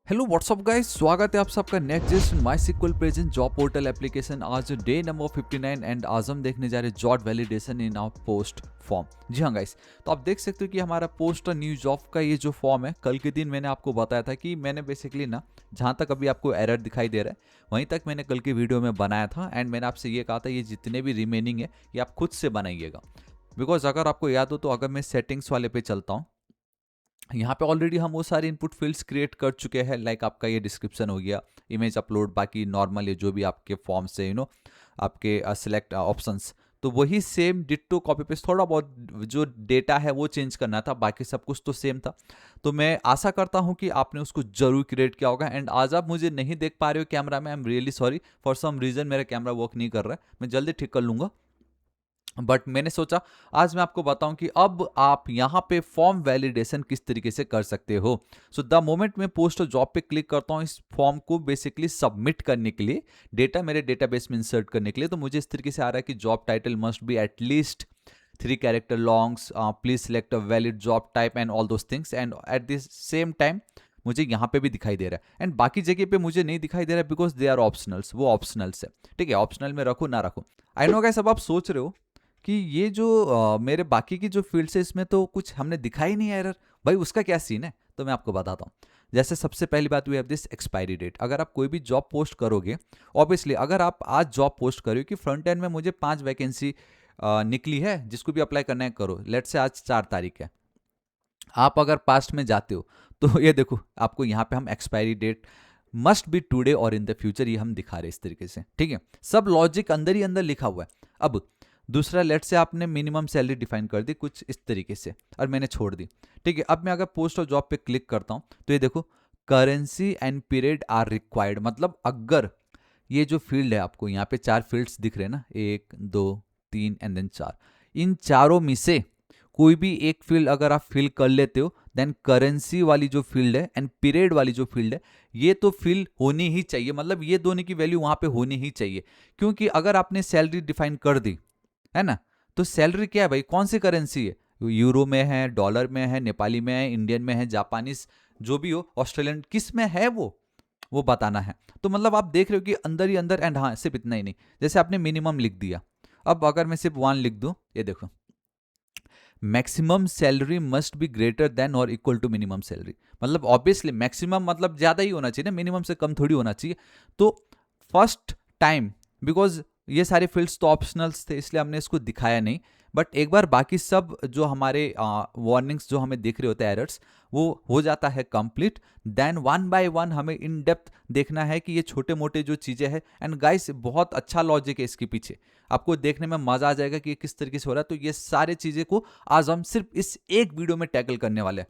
Hello what's up guys, स्वागत है आप सबका Next JS MySQL present job portal application. आज डे नंबर 59 एंड आज हम देखने जा रहे हैं job validation in our post form. जी हाँ गाइस, तो आप देख सकते हो कि हमारा पोस्ट और न्यू जॉब का ये जो फॉर्म है, कल के दिन मैंने आपको बताया था कि मैंने बेसिकली ना, जहाँ तक अभी आपको एरर दिखाई दे रहा है वहीं तक मैंने कल की वीडियो में बनाया था। एंड मैंने आपसे ये कहा था ये जितने भी रिमेनिंग है ये आप खुद से बनाइएगा। बिकॉज अगर आपको याद हो तो अगर मैं सेटिंग्स वाले पे चलता हूँ, यहाँ पे ऑलरेडी हम वो सारे इनपुट फील्ड्स क्रिएट कर चुके हैं। लाइक आपका ये डिस्क्रिप्शन हो गया, इमेज अपलोड, बाकी नॉर्मल ये जो भी आपके फॉर्म से आपके सिलेक्ट ऑप्शंस, तो वही सेम डिट्टो कॉपी पेस्ट, थोड़ा बहुत जो डेटा है वो चेंज करना था, बाकी सब कुछ तो सेम था। तो मैं आशा करता हूँ कि आपने उसको जरूर क्रिएट किया होगा। एंड आज आप मुझे नहीं देख पा रहे हो कैमरा में, I am really sorry. For some reason मेरा कैमरा वर्क नहीं कर रहा है, मैं जल्दी ठीक कर लूंगा। बट मैंने सोचा आज मैं आपको बताऊं कि अब आप यहां पे फॉर्म वैलिडेशन किस तरीके से कर सकते हो। सो द मोमेंट मैं पोस्ट जॉब पे क्लिक करता हूं इस फॉर्म को बेसिकली सबमिट करने के लिए, डेटा मेरे डेटाबेस में इंसर्ट करने के लिए, तो मुझे इस तरीके से आ रहा है कि job title must be at least 3 character longs, please select a valid job type and all those things. And at this same time मुझे यहाँ पे भी दिखाई दे रहा है, एंड बाकी जगह पे मुझे नहीं दिखाई दे रहा है बिकॉज दे आर ऑप्शनल्स, वो ऑप्शनल्स है। ठीक है, ऑप्शनल में रखो ना रखो। आई नो गाइस, अब आप सोच रहे हो कि ये जो मेरे बाकी की जो फील्ड्स है इसमें तो कुछ हमने दिखा ही नहीं है एरर, भाई उसका क्या सीन है। तो मैं आपको बताता हूँ। जैसे सबसे पहली बात, we have this expiry date. अगर आप कोई भी जॉब पोस्ट करोगे, ऑब्वियसली अगर आप आज जॉब पोस्ट करो कि फ्रंट एंड में मुझे 5 वैकेंसी निकली है, जिसको भी अप्लाई करना है करो, लेट से आज 4 तारीख है, आप अगर पास्ट में जाते हो तो ये देखो आपको यहाँ पे हम expiry date must be today और इन द फ्यूचर ये हम दिखा रहे हैं इस तरीके से। ठीक है, सब लॉजिक अंदर ही अंदर लिखा हुआ है। अब दूसरा, लेट से आपने मिनिमम सैलरी डिफाइन कर दी कुछ इस तरीके से और मैंने छोड़ दी। ठीक है, अब मैं अगर पोस्ट और जॉब पे क्लिक करता हूं तो ये देखो, currency and period are required. मतलब अगर ये जो फील्ड है, आपको यहाँ पे 4 फील्ड्स दिख रहे हैं ना, 1 2 3 एंड देन 4, इन चारों में से कोई भी एक फील्ड अगर आप फिल कर लेते हो, देन करेंसी वाली जो फील्ड है एंड पीरियड वाली जो फील्ड है, ये तो फिल होनी ही चाहिए। मतलब ये दोनों की वैल्यू वहां पे होनी ही चाहिए। क्योंकि अगर आपने सैलरी डिफाइन कर दी है ना, तो सैलरी क्या है भाई, कौन सी करेंसी है, यूरो में है, डॉलर में है, नेपाली में है, इंडियन में है, जापानीज, जो भी हो, ऑस्ट्रेलियन, किस में है वो बताना है। तो मतलब आप देख रहे हो कि अंदर ही अंदर। एंड हाँ, सिर्फ इतना ही नहीं, जैसे आपने मिनिमम लिख दिया, अब अगर मैं सिर्फ 1 लिख दूं, ये देखो, maximum salary must be greater than और इक्वल टू मिनिमम सैलरी। मतलब ऑब्वियसली मैक्सिमम मतलब ज्यादा ही होना चाहिए ना, मिनिमम से कम थोड़ी होना चाहिए। तो फर्स्ट टाइम, बिकॉज ये सारे फील्ड्स तो ऑप्शनल्स थे इसलिए हमने इसको दिखाया नहीं, बट एक बार बाकी सब जो हमारे वार्निंग्स जो हमें दिख रहे होते हैं, एरर्स, वो हो जाता है complete. Then one by one हमें इन डेप्थ देखना है कि ये छोटे मोटे जो चीज़ें हैं। एंड गाइस, बहुत अच्छा लॉजिक है इसके पीछे, आपको देखने में मजा आ जाएगा कि ये किस तरीके से हो रहा है। तो ये सारे चीज़ें को आज हम सिर्फ इस एक वीडियो में टैकल करने वाले हैं।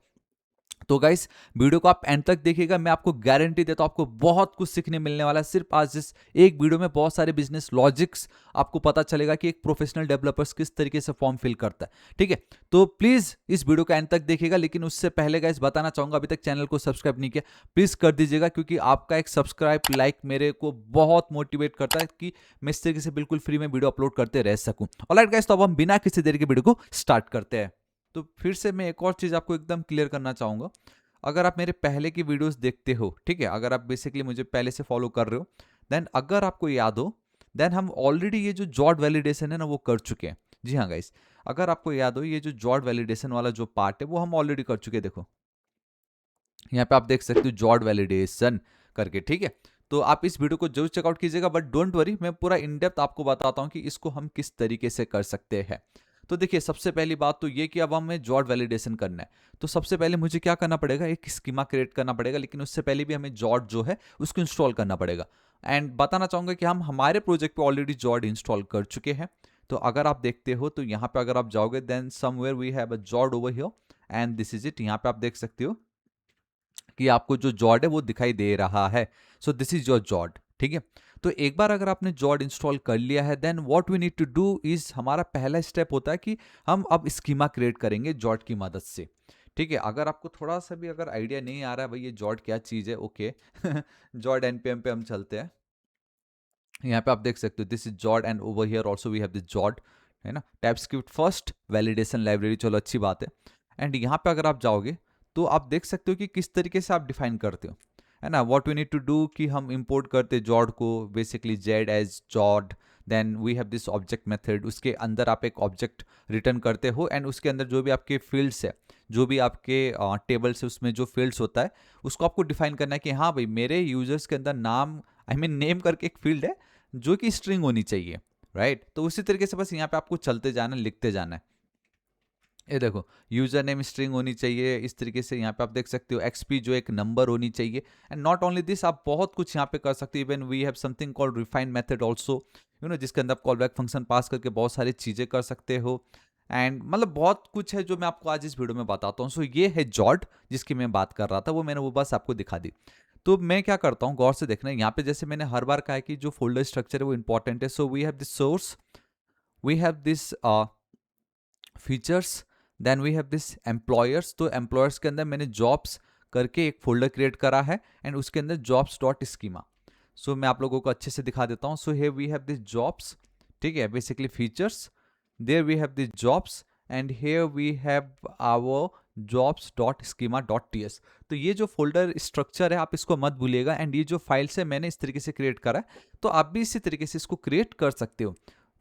तो गाइस, वीडियो को आप एंड तक देखिएगा, मैं आपको गारंटी देता हूं आपको बहुत कुछ सीखने मिलने वाला है। सिर्फ आज इस एक वीडियो में बहुत सारे बिजनेस लॉजिक्स आपको पता चलेगा कि एक प्रोफेशनल डेवलपर्स किस तरीके से फॉर्म फिल करता है। ठीक है, तो प्लीज इस वीडियो का एंड तक देखिएगा। लेकिन उससे पहले गाइस बताना चाहूंगा, अभी तक चैनल को सब्सक्राइब नहीं किया, प्लीज कर दीजिएगा, क्योंकि आपका एक सब्सक्राइब लाइक मेरे को बहुत मोटिवेट करता है कि मैं इस तरीके से बिल्कुल फ्री में वीडियो अपलोड करते रह सकूं। ऑलराइट गाइस, तो अब हम बिना किसी देर के वीडियो को स्टार्ट करते हैं। तो फिर से मैं एक और चीज आपको एकदम क्लियर करना चाहूंगा। अगर आप मेरे पहले की वीडियोस देखते हो, ठीक है, अगर आप बेसिकली मुझे पहले से फॉलो कर रहे हो, देन अगर आपको याद हो, देन हम ऑलरेडी ये जो जॉब वैलिडेशन है ना वो कर चुके हैं। जी हाँ गाइस, अगर आपको याद हो, ये जो जॉब वैलिडेशन वाला जो पार्ट है वो हम ऑलरेडी कर चुके हैं। देखो यहाँ पे आप देख सकते हो जॉब वैलिडेशन करके। ठीक है, तो आप इस वीडियो को जरूर चेकआउट कीजिएगा, बट डोंट वरी, मैं पूरा इन डेप्थ आपको बताता हूँ कि इसको हम किस तरीके से कर सकते हैं। तो देखिए, सबसे पहली बात तो ये कि अब हमें जॉब वैलिडेशन करना है, तो सबसे पहले मुझे क्या करना पड़ेगा, एक स्कीमा क्रिएट करना पड़ेगा। लेकिन उससे पहले भी हमें जॉब जो है उसको इंस्टॉल करना पड़ेगा। एंड बताना चाहूंगा कि हम हमारे प्रोजेक्ट पे ऑलरेडी जॉब इंस्टॉल कर चुके हैं। तो अगर आप देखते हो तो यहाँ पे अगर आप जाओगे, then somewhere we have a job over here, and this is it. यहाँ पे आप देख सकते हो कि आपको जो जॉड है वो दिखाई दे रहा है। So this is your jawed. ठीक है, तो एक बार अगर आपने जॉड इंस्टॉल कर लिया है, then what we need to do is, हमारा पहला स्टेप होता है कि हम अब स्कीमा क्रिएट करेंगे जॉड की मदद से। ठीक है, अगर आपको थोड़ा सा भी अगर आइडिया नहीं आ रहा है भाई ये जॉड क्या चीज़ है, ओके, जॉड एनपीएम पे हम चलते हैं। यहाँ पे आप देख सकते हो this is Zod, and over here also we have this Zod, है ना, टाइपस्क्रिप्ट फर्स्ट वैलिडेशन लाइब्रेरी, चलो अच्छी बात है। एंड यहाँ पे अगर आप जाओगे तो आप देख सकते हो कि किस तरीके से आप डिफाइन करते हो। है ना। What we need to do कि हम इंपोर्ट करते जॉड को basically z as Zod, then we have this object method, उसके अंदर आप एक ऑब्जेक्ट रिटर्न करते हो एंड उसके अंदर जो भी आपके फील्ड्स है, जो भी आपके टेबल से उसमें जो फील्ड्स होता है उसको आपको डिफाइन करना है कि हाँ भाई मेरे यूजर्स के अंदर नाम आई मीन नेम करके एक फील्ड है जो कि स्ट्रिंग होनी चाहिए, राइट। तो उसी तरीके से बस यहाँ पे आपको चलते जाना, लिखते जाना है। ये देखो यूजर नेम स्ट्रिंग होनी चाहिए, इस तरीके से यहाँ पे आप देख सकते हो एक्सपी जो एक नंबर होनी चाहिए। एंड नॉट ओनली दिस, आप बहुत कुछ यहाँ पे कर सकते हो। Even we have something called refine method also, you know, जिसके अंदर आप कॉल बैक फंक्शन पास करके बहुत सारी चीजें कर सकते हो। एंड मतलब बहुत कुछ है जो मैं आपको आज इस वीडियो में बताता हूँ। सो ये है जॉट जिसकी मैं बात कर रहा था, वो मैंने वो बस आपको दिखा दी। तो मैं क्या करता हूँ, गौर से देखना, यहाँ पे जैसे मैंने हर बार कहा है कि जो फोल्डर स्ट्रक्चर है वो इंपॉर्टेंट है। So we have this source, we have this features, then we have this employers. तो एम्प्लॉयर्स के अंदर मैंने जॉब्स करके एक फोल्डर क्रिएट करा है एंड उसके अंदर जॉब्स डॉट स्कीमा। सो मैं आप लोगों को अच्छे से दिखा देता हूँ। So here we have this jobs, ठीक है, basically features, there we have this jobs and here we have our jobs dot schema dot T S. तो ये जो फोल्डर स्ट्रक्चर है आप इसको मत भूलिएगा। एंड ये जो फाइल्स है मैंने इस तरीके से क्रिएट करा है, तो आप भी इसी तरीके से इसको क्रिएट कर सकते हो।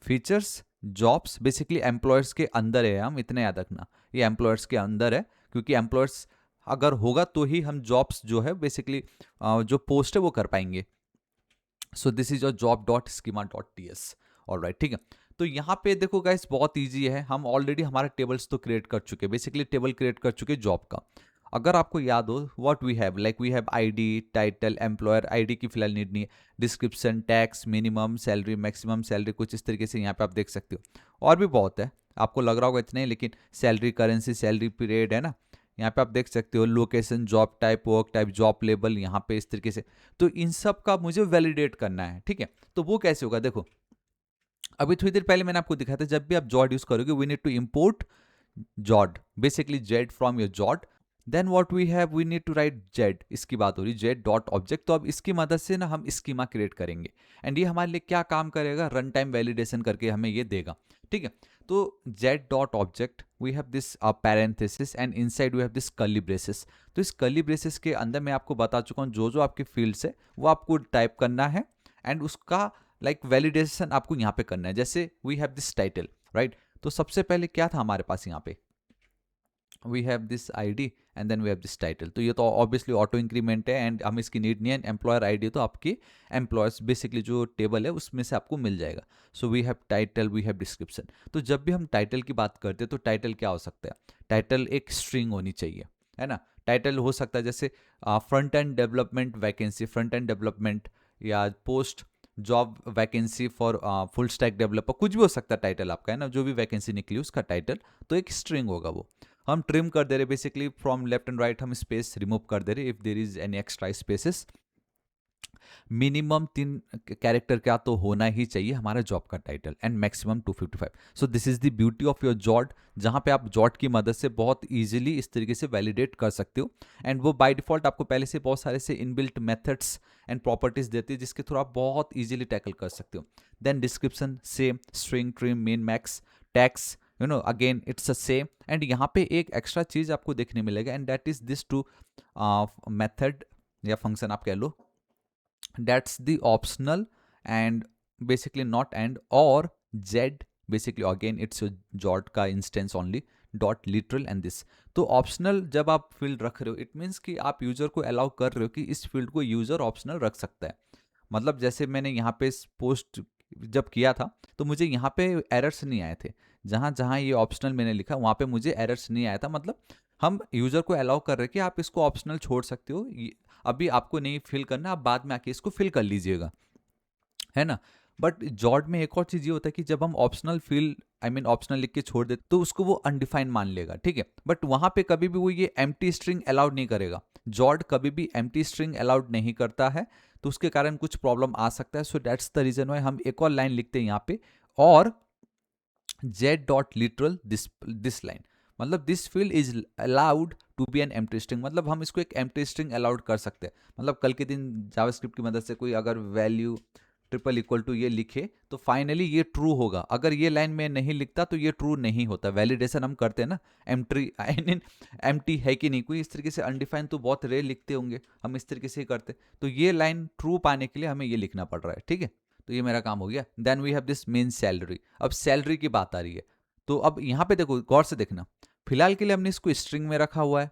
फीचर्स जॉब्स बेसिकली एम्प्लॉयर्स के अंदर है, हम इतने याद रखना, ये एम्प्लॉयर्स के अंदर है, क्योंकि एम्प्लॉयर्स अगर होगा तो ही हम जॉब्स जो है बेसिकली जो पोस्ट है वो कर पाएंगे। So this is your job dot schema dot T S. Alright, ठीक है। तो यहाँ पे देखो गाइस बहुत ईजी है, हम ऑलरेडी हमारे टेबल्स तो क्रिएट कर चुके हैं, बेसिकली टेबल क्रिएट कर चुके जॉब का। अगर आपको याद हो what we have, like we have ID, title, employer ID की फिलहाल नीड नहीं है, description, tax, minimum salary, maximum salary, कुछ इस तरीके से यहाँ पे आप देख सकते हो। और भी बहुत है, आपको लग रहा होगा इतने ही, लेकिन सैलरी, करेंसी, सैलरी पीरियड, है ना। यहाँ पे आप देख सकते हो location, job type, work type, job label, यहाँ पे इस तरीके से। तो इन सब का मुझे वैलिडेट करना है, ठीक है। तो वो कैसे होगा, देखो अभी थोड़ी देर पहले मैंने आपको दिखाया था, जब भी आप जॉड यूज करोगे we need to import Zod, basically z from your Zod, then what we have, we need to write z, इसकी बात हो रही जेड डॉट ऑब्जेक्ट। तो अब इसकी मदद से ना हम स्कीमा क्रिएट करेंगे एंड ये हमारे लिए क्या काम करेगा, रन टाइम वैलिडेशन करके हमें ये देगा, ठीक है। तो z dot object, we have this parenthesis and inside we have this curly braces. तो इस कर्ली ब्रेसेस के अंदर मैं आपको बता चुका हूँ जो जो आपके फील्ड्स है वो आपको टाइप करना है एंड उसका लाइक वैलिडेशन आपको यहाँ पे करना है। जैसे we have this title, right. तो सबसे पहले क्या था हमारे पास, यहाँ पे we have this ID and then we have this title. तो ये तो ऑब्वियसली ऑटो इंक्रीमेंट है एंड हम इसकी नीड नहीं है। एम्प्लॉयर आईडी तो आपकी एम्प्लॉयर्स बेसिकली जो टेबल है उसमें से आपको मिल जाएगा। So we have title, we have description. तो जब भी हम टाइटल की बात करते हैं तो टाइटल क्या हो सकता है, टाइटल एक स्ट्रिंग होनी चाहिए, है ना। टाइटल हो सकता है जैसे front end development vacancy, front end development, या post job vacancy for full stack developer, कुछ भी हो सकता है टाइटल आपका, है ना। जो भी वैकेंसी निकली उसका टाइटल तो एक स्ट्रिंग होगा। वो हम ट्रिम कर दे रहे basically from left and right, हम स्पेस रिमूव कर दे रहे if there is any extra spaces. Minimum 3 character का तो होना ही चाहिए हमारा जॉब का title and maximum 255। So this is the beauty of your jot, जहां पे आप जॉट की मदद से बहुत इजीली इस तरीके से वैलिडेट कर सकते हो। एंड वो बाय डिफॉल्ट आपको पहले से बहुत सारे से इनबिल्ट मेथड्स एंड प्रॉपर्टीज देती है जिसके थ्रू आप बहुत इजीली टैकल कर सकते हो। Then description same, string, trim, min, max, tax, you know again it's a same. And यहाँ पे एक एक्स्ट्रा चीज आपको देखने मिलेगा and that is this to method या फंक्शन आप कह लो, that's the optional and basically not and or z, basically again it's a jot का instance only, dot literal and this। तो ऑप्शनल जब आप फील्ड रख रहे हो इट मीन्स कि आप यूजर को अलाउ कर रहे हो कि इस फील्ड को यूजर ऑप्शनल रख सकता है। मतलब जैसे मैंने यहाँ पे पोस्ट जब किया था तो मुझे यहाँ पे एरर्स नहीं आए थे, जहाँ जहाँ ये ऑप्शनल मैंने लिखा वहाँ पे मुझे एरर्स नहीं आया था। मतलब हम यूजर को अलाउ कर रहे हैं कि आप इसको ऑप्शनल छोड़ सकते हो, अभी आपको नहीं फिल करना, आप बाद में आके इसको फिल कर लीजिएगा, है ना। बट जॉड में एक और चीज ये होता है कि जब हम optional field I mean optional लिख के छोड़ देते तो उसको वो अनडिफाइंड मान लेगा, ठीक है। बट वहां पे कभी भी वो ये एम्प्टी स्ट्रिंग अलाउड नहीं करेगा, जॉड कभी भी एम्प्टी स्ट्रिंग अलाउड नहीं करता है, तो उसके कारण कुछ प्रॉब्लम आ सकता है। So that's the reason why हम एक और लाइन लिखते हैं यहाँ पे, और Z dot literal this line, मतलब this field is allowed to be an empty string, मतलब हम इसको एक एम्प्टी स्ट्रिंग अलाउड कर सकते हैं। मतलब कल के दिन जावास्क्रिप्ट की मदद से कोई अगर वैल्यू ट्रिपल इक्वल टू ये लिखे तो फाइनली ये ट्रू होगा। अगर ये लाइन में नहीं लिखता तो ये ट्रू नहीं होता। वैलिडेशन हम करते हैं ना एम्प्टी है कि नहीं, कोई इस तरीके से अनडिफाइंड तो बहुत रेयर लिखते होंगे, हम इस तरीके से ही करते। तो ये लाइन ट्रू पाने के लिए हमें ये लिखना पड़ रहा है, ठीक है। तो ये मेरा काम हो गया। Then we have this min salary. अब सैलरी की बात आ रही है, तो अब यहाँ पे देखो, गौर से देखना, फिलहाल के लिए हमने इसको स्ट्रिंग में रखा हुआ है,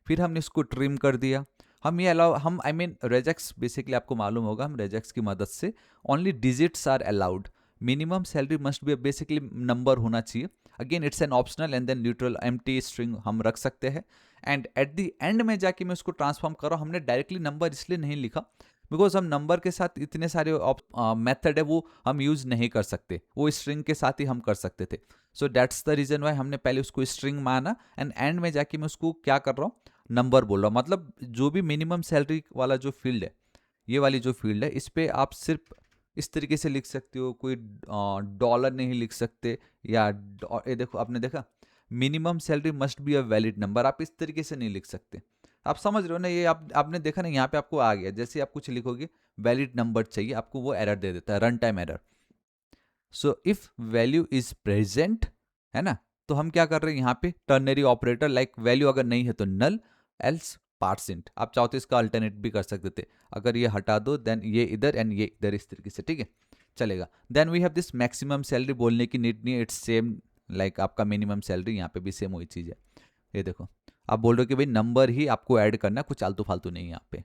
फिर हमने इसको ट्रिम कर दिया। हम ये अलाउ, हम आई मीन रेजेक्स, बेसिकली आपको मालूम होगा, हम रेजेक्स की मदद से only digits are allowed. Minimum salary must be basically number होना चाहिए। Again it's an optional and then neutral empty string हम रख सकते हैं। एंड एट द एंड में जाके मैं उसको ट्रांसफॉर्म कर रहा हूँ। हमने डायरेक्टली नंबर इसलिए नहीं लिखा बिकॉज हम नंबर के साथ इतने सारे मेथड है वो हम यूज नहीं कर सकते, वो स्ट्रिंग के साथ ही हम कर सकते थे। So that's the reason why हमने पहले उसको स्ट्रिंग माना एंड एंड में जाके मैं उसको क्या कर रहा हूँ, नंबर बोल रहा हूँ। मतलब जो भी मिनिमम सैलरी वाला जो फील्ड है, ये वाली जो फील्ड है, इस पे आप सिर्फ इस तरीके से लिख सकते हो, कोई डॉलर नहीं लिख सकते, या ये देखो आपने देखा minimum salary must be a valid number, आप इस तरीके से नहीं लिख सकते। आप समझ रहे हो ना, ये आपने देखा ना, यहाँ पे आपको आ गया, जैसे आप कुछ लिखोगे वैलिड नंबर चाहिए आपको, वो एरर दे देता है, run time error. So if value is present, है ना, तो हम क्या कर रहे हैं यहाँ पे टर्नरी ऑपरेटर, लाइक वैल्यू अगर नहीं है तो नल, एल्स पार्सेंट। आप चाहो तो इसका अल्टरनेट भी कर सकते थे, अगर ये हटा दो देन ये इधर एंड ये इधर, इस तरीके से, ठीक है, चलेगा। Then we have this maximum salary, बोलने की नीड नहीं है, इट्स सेम लाइक आपका मिनिमम सैलरी, यहाँ पे भी सेम वही चीज़ है। ये देखो, आप बोल रहे हो कि भाई नंबर ही आपको ऐड करना, कुछ आलतू फालतू नहीं है यहाँ पे,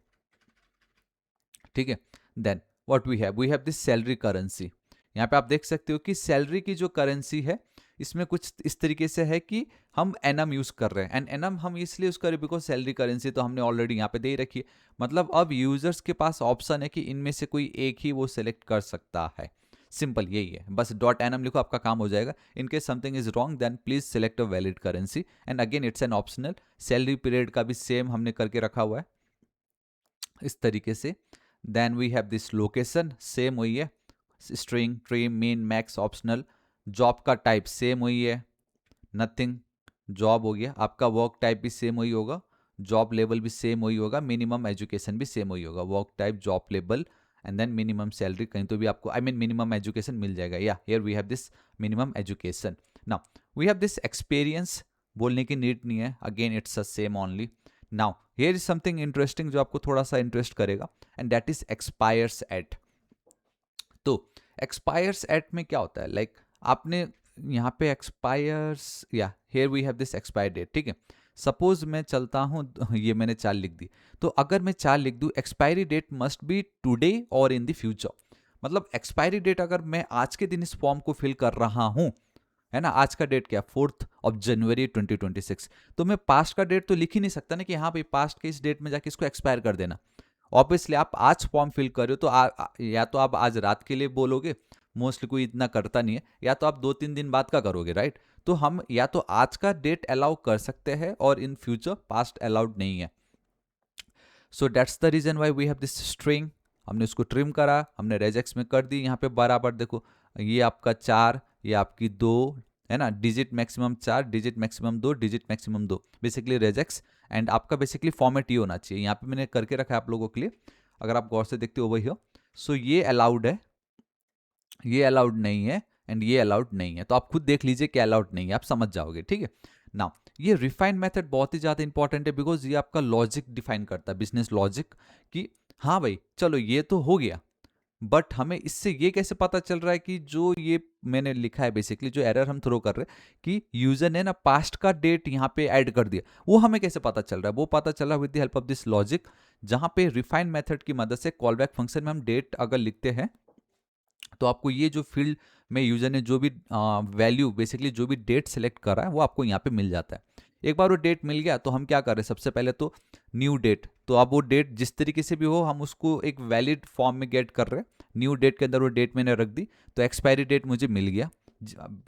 ठीक है। Then what we have this salary currency. यहाँ पे आप देख सकते हो कि सैलरी की जो करेंसी है इसमें कुछ इस तरीके से है कि हम एनम यूज कर रहे हैं, एंड एनम हम इसलिए यूज कर रहे हैं बिकॉज सैलरी करेंसी तो हमने ऑलरेडी यहाँ पे दे ही रखी है। मतलब अब यूजर्स के पास ऑप्शन है कि इनमें से कोई एक ही वो सिलेक्ट कर सकता है, सिंपल यही है। बस डॉट एनम लिखो, आपका काम हो जाएगा। In case something is wrong then please select a valid currency, and again it's an optional. Salary period का भी सेम हमने करके रखा हुआ है इस तरीके से। Then we have this location, same वही है, string, trim, min, max, optional. Job का टाइप सेम वही है, नथिंग, जॉब हो गया। आपका वर्क टाइप भी सेम वही होगा, जॉब लेवल भी सेम वही होगा, मिनिमम एजुकेशन भी सेम वही होगा, work type, job level, and then minimum salary. कहीं तो भी आपको आई मीन मिनिमम एजुकेशन मिल जाएगा, या here we have this minimum education. Now we have this experience, बोलने की नीड नहीं है, again it's a same only. Now here is something interesting जो आपको थोड़ा सा इंटरेस्ट करेगा, and that is expires at. तो एक्सपायर्स एट में क्या होता है, लाइक आपने यहाँ पे एक्सपायर्स, या here we have this expire date, ठीक है। सपोज मैं चलता हूँ ये मैंने 4 लिख दी, तो अगर मैं 4 लिख दूँ, expiry date must be today और इन द फ्यूचर। मतलब एक्सपायरी डेट अगर मैं आज के दिन इस फॉर्म को फिल कर रहा हूँ, है ना, आज का डेट क्या, 4th of January 2026, तो मैं पास्ट का डेट तो लिख ही नहीं सकता ना कि हाँ भाई पास्ट के इस डेट में जाके इसको एक्सपायर कर देना। ऑब्वियसली आप आज फॉर्म फिल कर रहे हो तो या तो आप आज रात के लिए बोलोगे, मोस्टली कोई इतना करता नहीं है, या तो आप 2-3 दिन बाद का करोगे, राइट। तो हम या तो आज का डेट अलाउ कर सकते हैं और इन फ्यूचर पास्ट अलाउड नहीं है। So that's the reason why we have this string. हमने उसको ट्रिम करा, हमने रेजेक्स में कर दी, यहाँ पे बराबर देखो, ये आपका 4, ये आपकी 2, है ना, digit maximum 4, digit maximum 2, digit maximum 2, basically regex. And आपका बेसिकली फॉर्मेट ये होना चाहिए, यहाँ पे मैंने करके रखा है आप लोगों के लिए, अगर आप गौर से देखते हो वही हो। सो ये अलाउड है, ये अलाउड नहीं है, एंड ये अलाउड नहीं है, तो आप खुद देख लीजिए क्या अलाउड नहीं है, आप समझ जाओगे, ठीक है ना। ये रिफाइंड मेथड बहुत ही ज़्यादा इंपॉर्टेंट है बिकॉज ये आपका लॉजिक डिफाइन करता है, बिजनेस लॉजिक, कि हाँ भाई चलो ये तो हो गया, बट हमें इससे ये कैसे पता चल रहा है कि जो ये मैंने लिखा है, बेसिकली जो एरर हम थ्रो कर रहे हैं कि यूजर ने ना पास्ट का डेट यहाँ पे ऐड कर दिया, वो हमें कैसे पता चल रहा है, वो पता चल रहा है with the help of this logic, जहाँ पे रिफाइंड मेथड की मदद से कॉलबैक फंक्शन में हम डेट अगर लिखते हैं तो आपको ये जो फील्ड में यूजर ने जो भी वैल्यू, बेसिकली जो भी डेट सेलेक्ट करा है वो आपको यहाँ पे मिल जाता है। एक बार वो डेट मिल गया तो हम क्या कर रहे हैं, सबसे पहले तो न्यू डेट, तो अब वो डेट जिस तरीके से भी हो हम उसको एक वैलिड फॉर्म में गेट कर रहे हैं। न्यू डेट के अंदर वो डेट मैंने रख दी, तो एक्सपायरी डेट मुझे मिल गया,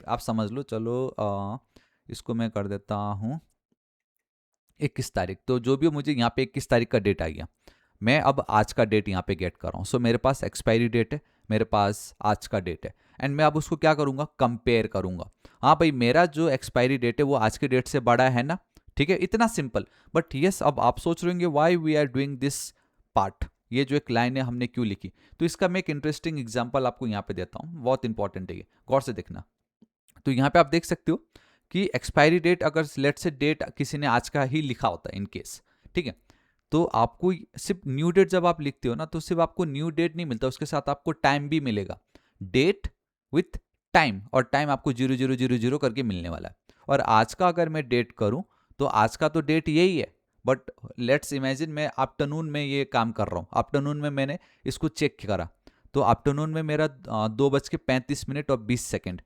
आप समझ लो। चलो इसको मैं कर देता हूँ 21 तारीख, तो जो भी हो मुझे यहाँ पे 21 तारीख का डेट आ गया, मैं अब आज का डेट यहाँ पे गेट कर रहा हूँ। सो मेरे पास एक्सपायरी डेट है, मेरे पास आज का डेट है, एंड मैं अब उसको क्या करूँगा, कंपेयर करूँगा। हाँ भाई मेरा जो एक्सपायरी डेट है वो आज के डेट से बड़ा है ना, ठीक है, इतना सिंपल। बट यस अब आप सोच रहे होंगे why we are doing this part, ये जो एक लाइन है हमने क्यों लिखी। तो इसका मैं एक इंटरेस्टिंग एग्जांपल आपको यहाँ पे देता हूँ, बहुत इंपॉर्टेंट है ये, गौर से देखना। तो यहाँ पे आप देख सकते हो कि एक्सपायरी डेट, अगर लेट से डेट किसी ने आज का ही लिखा होता है इन केस, ठीक है, तो आपको सिर्फ न्यू डेट जब आप लिखते हो ना, तो सिर्फ आपको न्यू डेट नहीं मिलता, उसके साथ आपको टाइम भी मिलेगा, डेट विथ टाइम, और टाइम आपको 0000 करके मिलने वाला है। और आज का अगर मैं डेट करूं, तो आज का तो डेट यही है, बट लेट्स इमेजिन मैं आफ्टरनून में ये काम कर रहा हूँ, आफ्टरनून में मैंने इसको चेक करा, तो आफ्टरनून में मेरा 2:35 और 20 सेकेंड।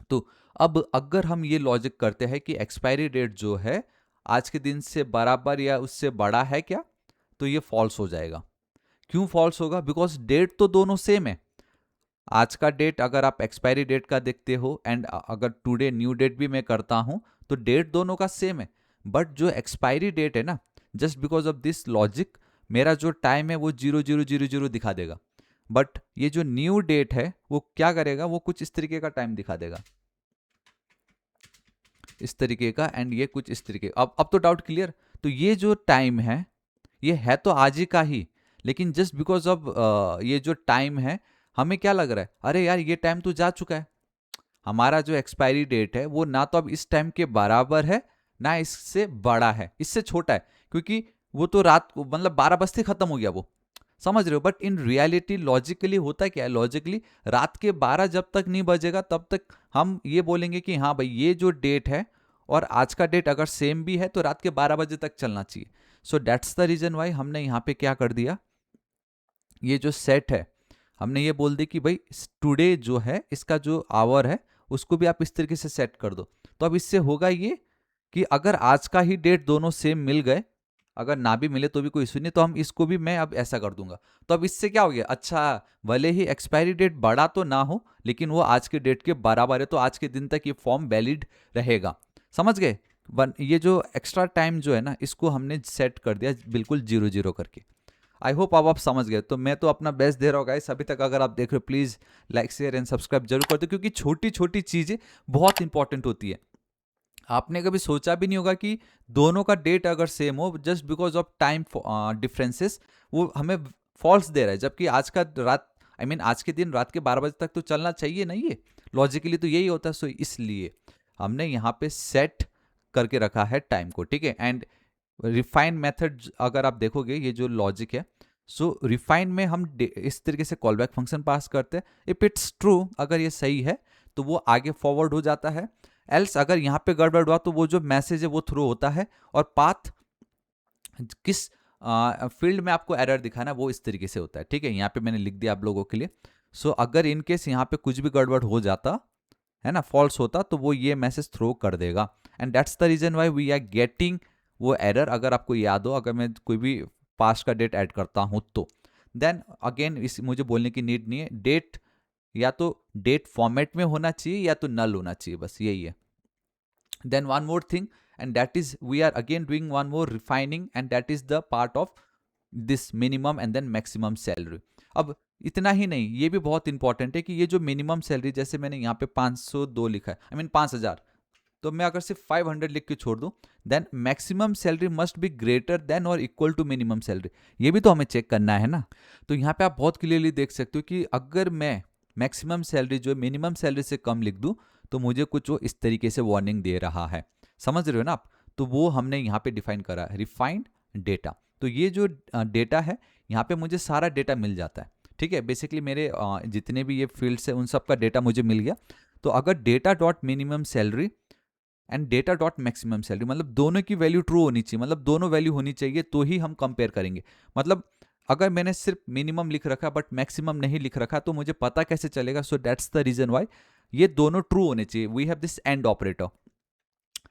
तो अब अगर हम ये लॉजिक करते हैं कि एक्सपायरी डेट जो है आज के दिन से बराबर या उससे बड़ा है क्या, तो ये फॉल्स हो जाएगा। क्यों फॉल्स होगा? बिकॉज डेट तो दोनों सेम है। आज का डेट अगर आप एक्सपायरी डेट का देखते हो एंड अगर टुडे न्यू डेट भी मैं करता हूं, तो डेट दोनों का सेम है, बट जो एक्सपायरी डेट है ना, just because of this logic मेरा जो टाइम है वो 0000 दिखा देगा, बट ये जो न्यू डेट है वो क्या करेगा, वो कुछ इस तरीके का टाइम दिखा देगा, इस तरीके का, एंड ये कुछ इस तरीके। अब तो डाउट क्लियर। तो ये जो टाइम है ये है तो आज ही का ही, लेकिन जस्ट बिकॉज ऑफ ये जो टाइम है, हमें क्या लग रहा है, अरे यार ये टाइम तो जा चुका है। हमारा जो एक्सपायरी डेट है वो ना तो अब इस टाइम के बराबर है, ना इससे बड़ा है, इससे छोटा है, क्योंकि वो तो रात को मतलब 12 बजते खत्म हो गया वो, समझ रहे हो। बट इन रियलिटी लॉजिकली होता क्या है, लॉजिकली रात के 12 जब तक नहीं बजेगा तब तक हम ये बोलेंगे कि हाँ भाई ये जो डेट है और आज का डेट अगर सेम भी है तो रात के 12 बजे तक चलना चाहिए। So that's the reason why हमने यहाँ पे क्या कर दिया, ये जो सेट है हमने ये बोल दी कि भाई टुडे जो है इसका जो आवर है उसको भी आप इस तरीके से सेट कर दो। तो अब इससे होगा ये कि अगर आज का ही डेट दोनों सेम मिल गए, अगर ना भी मिले तो भी कोई इशू नहीं, तो हम इसको भी मैं अब ऐसा कर दूंगा। तो अब इससे क्या हो गया, अच्छा भले ही एक्सपायरी डेट बड़ा तो ना हो लेकिन वो आज के डेट के बराबर है, तो आज के दिन तक ये फॉर्म वैलिड रहेगा। समझ गए? ये जो एक्स्ट्रा टाइम जो है ना इसको हमने सेट कर दिया बिल्कुल 00 करके। आई होप अब आप समझ गए। तो मैं तो अपना बेस्ट दे रहा हूँ गाइस, अभी तक अगर आप देख रहे हो please like share and subscribe जरूर कर दो, क्योंकि छोटी छोटी चीजें बहुत इंपॉर्टेंट होती है। आपने कभी सोचा भी नहीं होगा कि दोनों का डेट अगर सेम हो, just because of time differences वो हमें फॉल्स दे रहा है, जबकि आज का रात आज के दिन रात के 12 बजे तक तो चलना चाहिए ना, ये लॉजिकली तो यही होता है। सो इसलिए हमने यहाँ पे सेट करके रखा है टाइम को, ठीक है। एंड रिफाइन मेथड अगर आप देखोगे ये जो लॉजिक है, सो रिफाइन में हम इस तरीके से कॉलबैक फंक्शन पास करते हैं। इफ इट्स ट्रू, अगर ये सही है तो वो आगे फॉरवर्ड हो जाता है, एल्स अगर यहाँ पे गड़बड़ हुआ तो वो जो मैसेज है वो थ्रो होता है, और पाथ किस फील्ड में आपको एरर दिखाना वो इस तरीके से होता है, ठीक है। यहाँ पे मैंने लिख दिया आप लोगों के लिए। सो अगर इन केस यहाँ पे कुछ भी गड़बड़ हो जाता है ना, फॉल्स होता, तो वो ये मैसेज थ्रो कर देगा। And that's the reason why we are getting वो एरर। अगर आपको याद हो, अगर मैं कोई भी पास्ट का डेट ऐड करता हूं तो देन अगेन इस मुझे बोलने की नीड नहीं है, डेट या तो डेट फॉर्मेट में होना चाहिए या तो नल होना चाहिए, बस यही है। Then one more thing, and that is we are again doing one more refining, and that is the part of this minimum and then maximum salary. अब इतना ही नहीं, ये भी बहुत इंपॉर्टेंट है कि ये जो मिनिमम सैलरी, जैसे मैंने यहाँ पे 502 लिखा है, 5000, तो मैं अगर सिर्फ 500 लिख के छोड़ दूं, then maximum salary must be greater than और इक्वल टू मिनिमम सैलरी। ये भी तो हमें चेक करना है ना। तो यहाँ पे आप बहुत क्लियरली देख सकते हो कि अगर मैं मैक्सिमम सैलरी जो मिनिमम सैलरी से कम लिख दूं, तो मुझे कुछ वो इस तरीके से वार्निंग दे रहा है। समझ रहे हो ना आप? तो वो हमने यहाँ पे डिफाइन करा है, रिफाइंड डेटा। तो ये जो डेटा है यहाँ पे मुझे सारा डेटा मिल जाता है, ठीक है। बेसिकली मेरे जितने भी ये फील्ड्स है उन सब का डेटा मुझे मिल गया। तो अगर data dot minimum salary and data dot maximum salary, मतलब दोनों की वैल्यू ट्रू होनी चाहिए, मतलब दोनों वैल्यू होनी चाहिए तो ही हम कंपेयर करेंगे। मतलब अगर मैंने सिर्फ मिनिमम लिख रखा बट मैक्सिमम नहीं लिख रखा तो मुझे पता कैसे चलेगा? So that's the reason why ये दोनों ट्रू होने चाहिए। We have this and operator,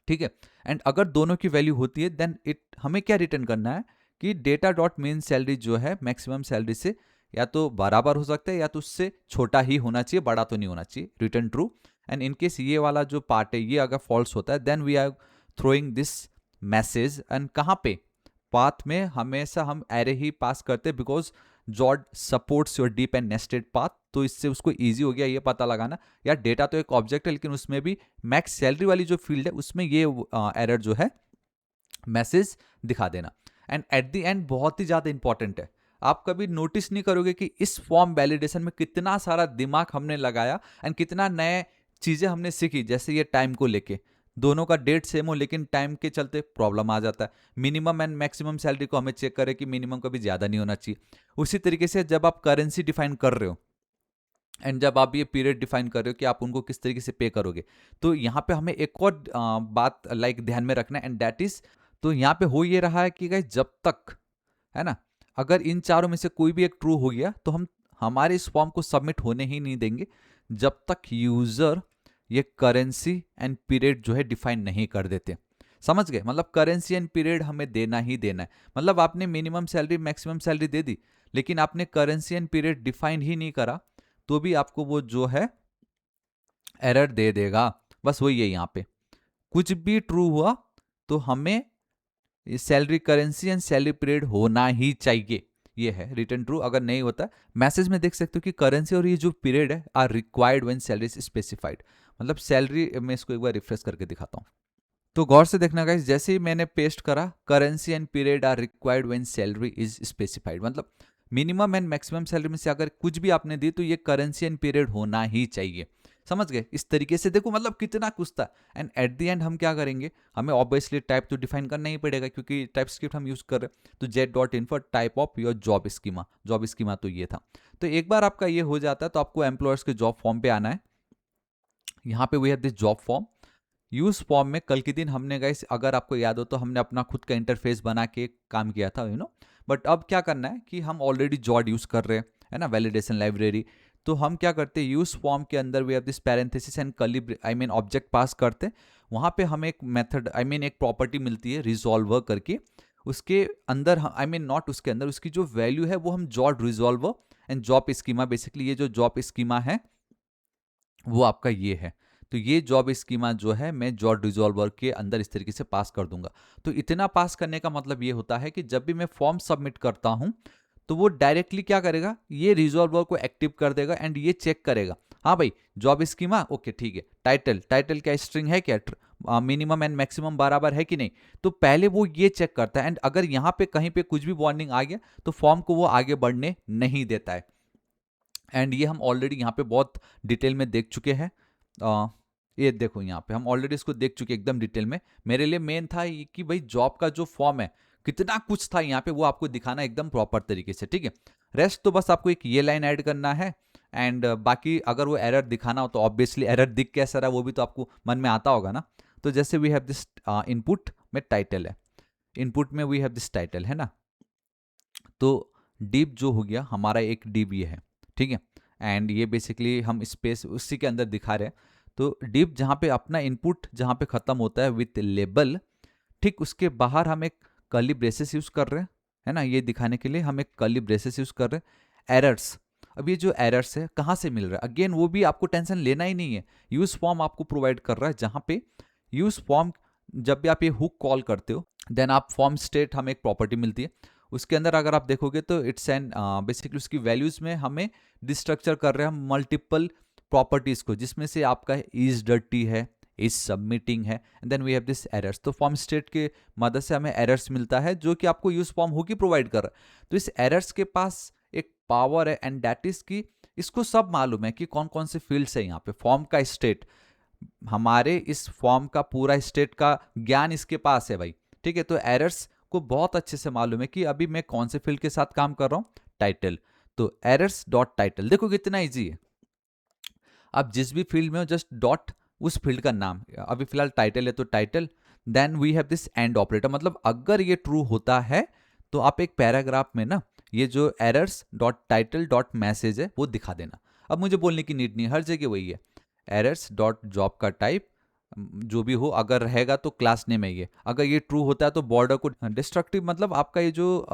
ठीक है। एंड अगर दोनों की वैल्यू होती है देन इट हमें क्या रिटर्न करना है कि डेटा डॉट मीन सैलरी जो है मैक्सिमम सैलरी से या तो बराबर हो सकता है या तो उससे छोटा ही होना चाहिए, बड़ा तो नहीं होना चाहिए। Return true. एंड इनकेस ये वाला जो पार्ट है ये अगर फॉल्स होता है then we are throwing this message. And कहाँ पे? पाथ में हमेशा हम एरे ही पास करते हैं, because jawed supports your deep and nested path. तो इससे उसको इजी हो गया ये पता लगाना, यार डेटा तो एक ऑब्जेक्ट है लेकिन उसमें भी मैक्स सैलरी वाली जो फील्ड है उसमें ये एरर जो है मैसेज दिखा देना। एंड एट द एंड बहुत ही ज़्यादा इंपॉर्टेंट है, आप कभी नोटिस नहीं करोगे कि इस फॉर्म वैलिडेशन में कितना सारा दिमाग हमने लगाया एंड कितना नए चीजें हमने सीखी। जैसे ये टाइम को लेके, दोनों का डेट सेम हो लेकिन टाइम के चलते प्रॉब्लम आ जाता है। मिनिमम एंड मैक्सिमम सैलरी को हमें चेक करें कि मिनिमम कभी ज्यादा नहीं होना चाहिए। उसी तरीके से जब आप करेंसी डिफाइन कर रहे हो एंड जब आप ये पीरियड डिफाइन कर रहे हो कि आप उनको किस तरीके से पे करोगे, तो यहाँ पे हमें एक और बात ध्यान में रखना है एंड दैट इज, तो यहाँ पे हो ये रहा है कि गाइस जब तक, है ना, अगर इन चारों में से कोई भी एक ट्रू हो गया तो हम हमारे इस फॉर्म को सबमिट होने ही नहीं देंगे जब तक यूजर ये करेंसी एंड पीरियड जो है डिफाइन नहीं कर देते। समझ गए? मतलब करेंसी एंड पीरियड हमें देना ही देना है। मतलब आपने मिनिमम सैलरी मैक्सिमम सैलरी दे दी लेकिन आपने करेंसी एंड पीरियड डिफाइन ही नहीं करा तो भी आपको वो जो है एरर दे देगा। बस वही है यहाँ पे, कुछ भी ट्रू हुआ तो हमें salary currency and salary period होना ही चाहिए। ये है रिटर्न ट्रू। अगर नहीं होता, मैसेज में देख सकते हो कि करेंसी और ये जो पीरियड है are required when salary is specified. मतलब सैलरी, मैं इसको एक बार रिफ्रेश करके दिखाता हूँ। तो गौर से देखना गाइस, जैसे ही मैंने पेस्ट करा currency and period are required when salary is specified, मतलब मिनिमम एंड मैक्सिमम सैलरी में से अगर कुछ भी आपने दी तो ये करेंसी एंड पीरियड होना ही चाहिए। समझ गए? इस तरीके से देखो मतलब कितना कुछ था। एंड एट द एंड हम क्या करेंगे, हमें ऑब्वियसली टाइप तो डिफाइन करना ही पड़ेगा क्योंकि टाइप स्क्रिप्ट हम यूज कर रहे हैं। तो jet dot in for type of your job schema, job schema तो ये था। तो एक बार आपका ये हो जाता है तो आपको एम्प्लॉयर्स के जॉब फॉर्म पे आना है। यहाँ पे we have this job form. Use form में कल के दिन हमने गाइस, अगर आपको याद हो तो हमने अपना खुद का इंटरफेस बना के काम किया था, बट अब क्या करना है कि हम ऑलरेडी जॉड यूज कर रहे हैं, है ना, वैलिडेशन लाइब्रेरी। तो हम क्या करते हैं, यूज फॉर्म के अंदर we have this parenthesis and curly, I mean object pass करते हैं। वहां पे हमें एक मेथड, आई मीन एक प्रॉपर्टी मिलती है रिजॉल्वर करके। उसके अंदर, आई मीन नॉट उसके अंदर, उसकी जो वैल्यू है वो हम jawed resolver and job schema, basically ये जो जॉब स्कीमा है वो आपका ये है। तो ये जॉब स्कीमा जो है मैं जॉब रिजॉल्वर के अंदर इस तरीके से पास कर दूंगा। तो इतना पास करने का मतलब ये होता है कि जब भी मैं फॉर्म सबमिट करता हूं तो वो डायरेक्टली क्या करेगा, ये रिजॉल्वर को एक्टिव कर देगा एंड ये चेक करेगा, हाँ भाई जॉब स्कीमा ओके ठीक है। टाइटल, टाइटल क्या स्ट्रिंग है क्या, मिनिमम एंड मैक्सिमम बराबर है कि नहीं। तो पहले वो ये चेक करता है एंड अगर यहां पे कहीं पे कुछ भी वार्निंग आ गया तो फॉर्म को वो आगे बढ़ने नहीं देता है। एंड ये हम ऑलरेडी यहाँ पे बहुत डिटेल में देख चुके हैं। ये देखो यहाँ पे हम ऑलरेडी इसको देख चुके एकदम डिटेल में। मेरे लिए मेन था ये कि भाई जॉब का जो फॉर्म है कितना कुछ था यहाँ पे वो आपको दिखाना एकदम प्रॉपर तरीके से, ठीक है। रेस्ट तो बस आपको एक ये लाइन ऐड करना है एंड बाकी अगर वो एरर दिखाना हो तो ऑब्वियसली एरर दिख कैसा रहा वो भी तो आपको मन में आता होगा ना। तो जैसे वी हैव दिस इनपुट में टाइटल है, इनपुट में वी हैव दिस टाइटल है ना। तो डिव जो हो गया हमारा, एक डिव ये है, ठीक है। एंड ये बेसिकली हम स्पेस उसी के अंदर दिखा रहे हैं। तो डिव जहाँ पे अपना इनपुट जहाँ पे खत्म होता है विथ लेबल, ठीक उसके बाहर हम एक कर्ली ब्रेसेस यूज कर रहे हैं, है ना, ये दिखाने के लिए हम एक कर्ली ब्रेसेस यूज कर रहे हैं। एरर्स, अब ये जो एरर्स है कहाँ से मिल रहा है, अगेन वो भी आपको टेंशन लेना ही नहीं है। यूज फॉर्म आपको प्रोवाइड कर रहा है जहाँ पे यूज फॉर्म, जब भी आप ये हुक कॉल करते हो देन आप फॉर्म स्टेट, हमें एक प्रॉपर्टी मिलती है उसके अंदर। अगर आप देखोगे तो इट्स एन बेसिकली उसकी वैल्यूज में हमें डिस्ट्रक्चर कर रहे हैं हम मल्टीपल प्रॉपर्टीज को, जिसमें से आपका इज डर्टी है, इज सबमिटिंग है and then we have this errors. तो फॉर्म स्टेट के मदद से हमें एरर्स मिलता है जो कि आपको यूज फॉर्म हुक ही प्रोवाइड कर रहा है। तो इस एरर्स के पास एक पावर है एंड दैट इज की इसको सब मालूम है कि कौन कौन से फील्ड्स है यहाँ पे। फॉर्म का स्टेट, हमारे इस फॉर्म का पूरा स्टेट का ज्ञान इसके पास है भाई, ठीक है। तो एरर्स को बहुत अच्छे से मालूम है कि अभी मैं कौन से फील्ड के साथ काम कर रहा हूं, टाइटल। तो एरर्स डॉट टाइटल, देखो कितना इजी है। आप जिस भी फील्ड में हो जस्ट डॉट उस फील्ड का नाम, अभी फिलहाल टाइटल है तो title, then we have this and operator. मतलब अगर ये ट्रू होता है तो आप एक पैराग्राफ में ना ये जो errors dot title dot message है वो दिखा देना। अब मुझे बोलने की नीड नहीं है, हर जगह वही है। एरर्स डॉट जॉब का टाइप जो भी हो, अगर रहेगा तो क्लास नेम है ये। अगर ये ट्रू होता है तो बॉर्डर को डिस्ट्रक्टिव, मतलब आपका ये जो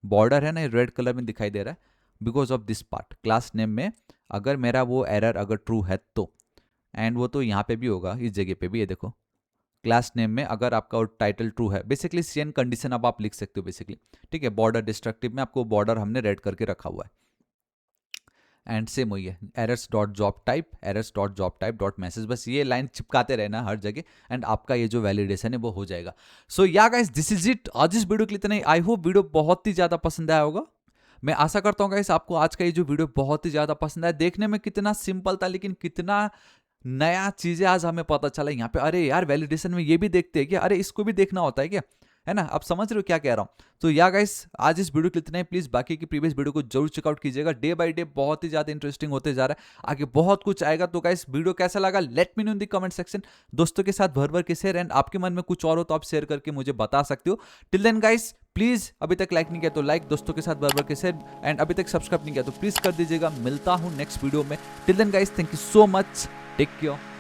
बॉर्डर है ना ये रेड कलर में दिखाई दे रहा है because of this part. Class name में अगर मेरा वो एरर अगर ट्रू है तो, एंड वो तो यहाँ पे भी होगा इस जगह पे भी, ये देखो क्लास नेम में अगर आपका टाइटल ट्रू है, बेसिकली सीएन कंडीशन अब आप लिख सकते हो बेसिकली, ठीक है। बॉर्डर डिस्ट्रक्टिव में आपको बॉर्डर हमने रेड करके रखा हुआ है एंड सेम वही है, errors dot job type, errors dot job type dot message. बस ये लाइन चिपकाते रहना हर जगह एंड आपका ये जो वैलिडेशन है वो हो जाएगा। सो या गाइस दिस इज इट, आज इस वीडियो के लिए इतना ही। आई होप वीडियो बहुत ही ज्यादा पसंद आया होगा। मैं आशा करता हूँ गाइस आपको आज का ये जो वीडियो बहुत ही ज़्यादा पसंद आया। देखने में कितना सिंपल था लेकिन कितना नया चीज़ें आज हमें पता चला यहाँ पे। अरे यार वैलिडेशन में ये भी देखते हैं क्या, अरे इसको भी देखना होता है क्या, है ना। आप समझ रहे हो क्या कह रहा हूँ। तो या गाइस आज इस वीडियो के लिए इतना ही। प्लीज बाकी की प्रीवियस वीडियो को जरूर चेकआउट कीजिएगा। डे बाय डे बहुत ही ज्यादा इंटरेस्टिंग होते जा रहा है, आगे बहुत कुछ आएगा। तो गाइस वीडियो कैसा लगा let me know in the comment section. दोस्तों के साथ भर भर के शेयर, एंड आपके मन में कुछ और हो तो आप शेयर करके मुझे बता सकते हो। टिल देन गाइस प्लीज अभी तक लाइक नहीं किया तो लाइक, दोस्तों के साथ भर भर के शेयर, एंड अभी तक सब्सक्राइब नहीं किया तो प्लीज कर दीजिएगा। मिलता हूं नेक्स्ट वीडियो में। Till then guys thank you so much, take care.